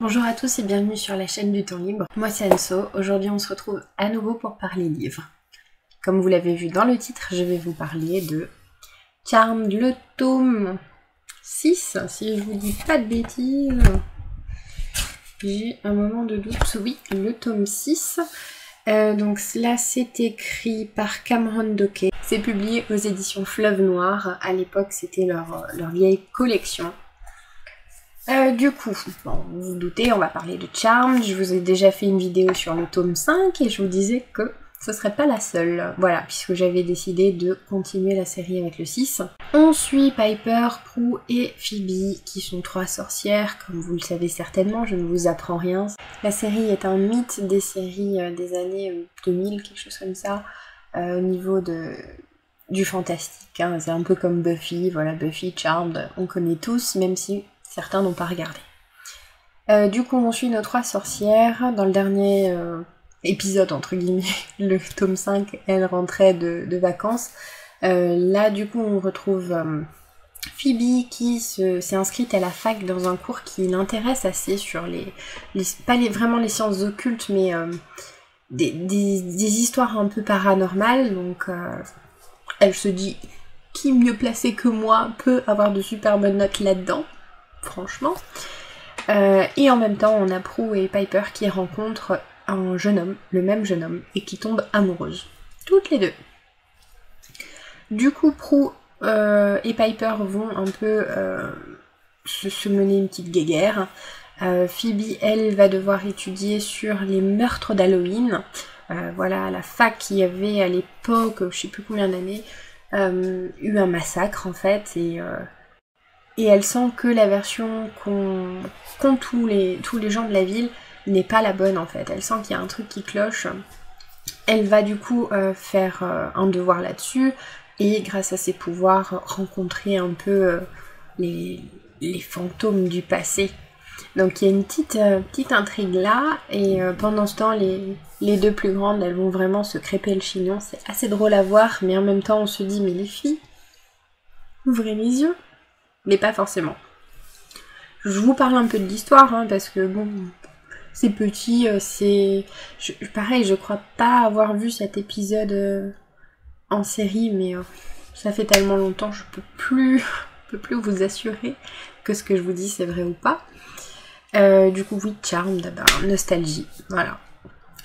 Bonjour à tous et bienvenue sur la chaîne du temps libre. Moi c'est Anso, aujourd'hui on se retrouve à nouveau pour parler livres. Comme vous l'avez vu dans le titre, je vais vous parler de Charmed, le tome 6, si je vous dis pas de bêtises. J'ai un moment de doute, oui, le tome 6. Donc là c'est écrit par Cameron Doke. C'est publié aux éditions Fleuve Noir. À l'époque c'était leur vieille collection. Du coup, bon, vous vous doutez, on va parler de Charmed. Je vous ai déjà fait une vidéo sur le tome 5 et je vous disais que ce serait pas la seule. Voilà, puisque j'avais décidé de continuer la série avec le 6. On suit Piper, Prue et Phoebe, qui sont trois sorcières, comme vous le savez certainement, je ne vous apprends rien. La série est un mythe des séries des années 2000, quelque chose comme ça, au niveau du fantastique. Hein. C'est un peu comme Buffy, voilà, Buffy, Charmed, on connaît tous, même si certains n'ont pas regardé. Du coup, on suit nos trois sorcières. Dans le dernier épisode, entre guillemets, le tome 5, elles rentraient de vacances. Là, du coup, on retrouve Phoebe qui s'est inscrite à la fac dans un cours qui l'intéresse assez sur pas vraiment les sciences occultes, mais des histoires un peu paranormales. Donc, elle se dit, qui mieux placé que moi peut avoir de super bonnes notes là-dedans, franchement. Et en même temps, on a Prue et Piper qui rencontrent un jeune homme, le même jeune homme, et qui tombent amoureuses. Toutes les deux. Du coup, Prue et Piper vont un peu se mener une petite guéguerre. Phoebe, elle, va devoir étudier sur les meurtres d'Halloween. Voilà, à la fac, qui avait à l'époque, je sais plus combien d'années, eu un massacre en fait, et elle sent que la version qu'ont tous les gens de la ville n'est pas la bonne en fait. Elle sent qu'il y a un truc qui cloche. Elle va du coup faire un devoir là-dessus et grâce à ses pouvoirs rencontrer un peu les fantômes du passé. Donc il y a une petite intrigue là et pendant ce temps les deux plus grandes elles vont vraiment se crêper le chignon. C'est assez drôle à voir mais en même temps on se dit mais les filles, ouvrez les yeux. Mais pas forcément. Je vous parle un peu de l'histoire, hein, parce que bon, c'est petit, pareil, je crois pas avoir vu cet épisode en série, mais ça fait tellement longtemps, je peux plus vous assurer que ce que je vous dis c'est vrai ou pas. Du coup, oui, Charmed, nostalgie, voilà.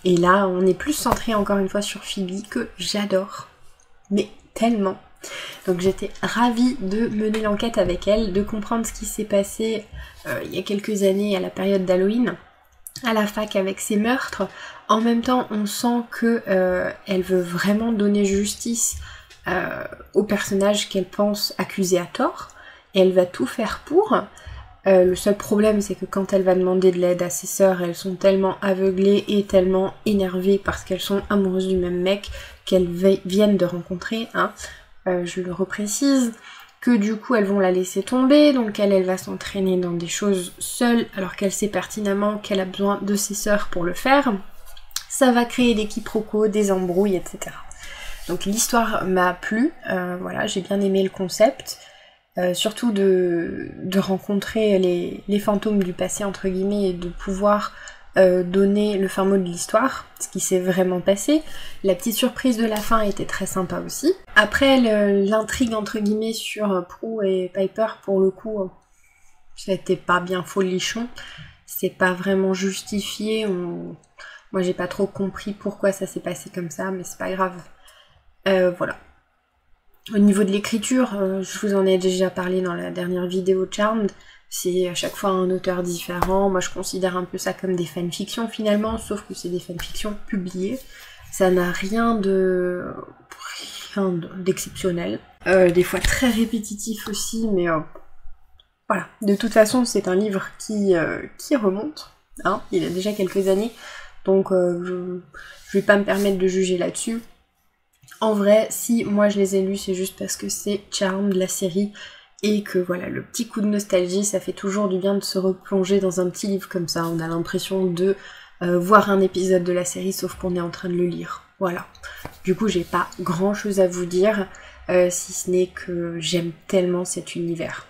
Et là, on est plus centré encore une fois sur Phoebe, que j'adore, mais tellement. Donc j'étais ravie de mener l'enquête avec elle, de comprendre ce qui s'est passé il y a quelques années à la période d'Halloween, à la fac avec ces meurtres. En même temps, on sent que elle veut vraiment donner justice au personnage qu'elle pense accusé à tort, et elle va tout faire pour. Le seul problème, c'est que quand elle va demander de l'aide à ses sœurs, elles sont tellement aveuglées et tellement énervées parce qu'elles sont amoureuses du même mec qu'elles viennent de rencontrer, hein. Je le reprécise, que du coup elles vont la laisser tomber, donc elle va s'entraîner dans des choses seule alors qu'elle sait pertinemment qu'elle a besoin de ses sœurs pour le faire. Ça va créer des quiproquos, des embrouilles, etc. Donc l'histoire m'a plu, voilà, j'ai bien aimé le concept, surtout de rencontrer les fantômes du passé entre guillemets et de pouvoir donner le fin mot de l'histoire, ce qui s'est vraiment passé. La petite surprise de la fin était très sympa aussi. Après, l'intrigue entre guillemets sur Prue et Piper, pour le coup, c'était pas bien folichon. C'est pas vraiment justifié. Moi, j'ai pas trop compris pourquoi ça s'est passé comme ça, mais c'est pas grave. Voilà. Au niveau de l'écriture, je vous en ai déjà parlé dans la dernière vidéo Charmed. C'est à chaque fois un auteur différent. Moi, je considère un peu ça comme des fanfictions finalement, sauf que c'est des fanfictions publiées. Ça n'a rien d'exceptionnel. Des fois très répétitif aussi, mais voilà. De toute façon, c'est un livre qui remonte. Hein, il a déjà quelques années, donc je vais pas me permettre de juger là-dessus. En vrai, si moi je les ai lus, c'est juste parce que c'est Charmed, la série, et que voilà, le petit coup de nostalgie, ça fait toujours du bien de se replonger dans un petit livre comme ça. On a l'impression de voir un épisode de la série, sauf qu'on est en train de le lire. Voilà. Du coup, j'ai pas grand chose à vous dire, si ce n'est que j'aime tellement cet univers.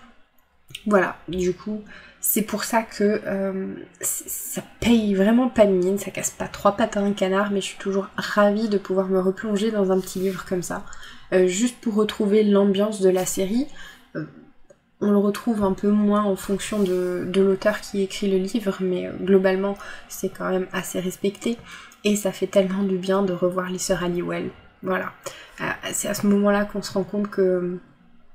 Voilà, du coup, c'est pour ça que ça paye vraiment pas de mine, ça casse pas 3 pattes à un canard, mais je suis toujours ravie de pouvoir me replonger dans un petit livre comme ça, juste pour retrouver l'ambiance de la série. On le retrouve un peu moins en fonction de l'auteur qui écrit le livre, mais globalement, c'est quand même assez respecté, et ça fait tellement du bien de revoir les sœurs Halliwell. Voilà, c'est à ce moment-là qu'on se rend compte que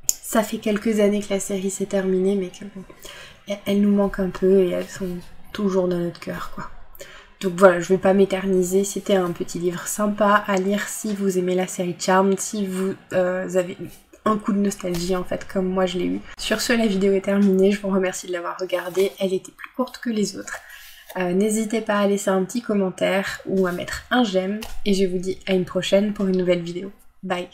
ça fait quelques années que la série s'est terminée, mais qu'elles nous manquent un peu et elles sont toujours dans notre cœur, quoi. Donc voilà, je vais pas m'éterniser, c'était un petit livre sympa à lire si vous aimez la série Charmed, si vous avez un coup de nostalgie en fait, comme moi je l'ai eu. Sur ce, la vidéo est terminée, je vous remercie de l'avoir regardée, elle était plus courte que les autres. N'hésitez pas à laisser un petit commentaire ou à mettre un j'aime, et je vous dis à une prochaine pour une nouvelle vidéo. Bye!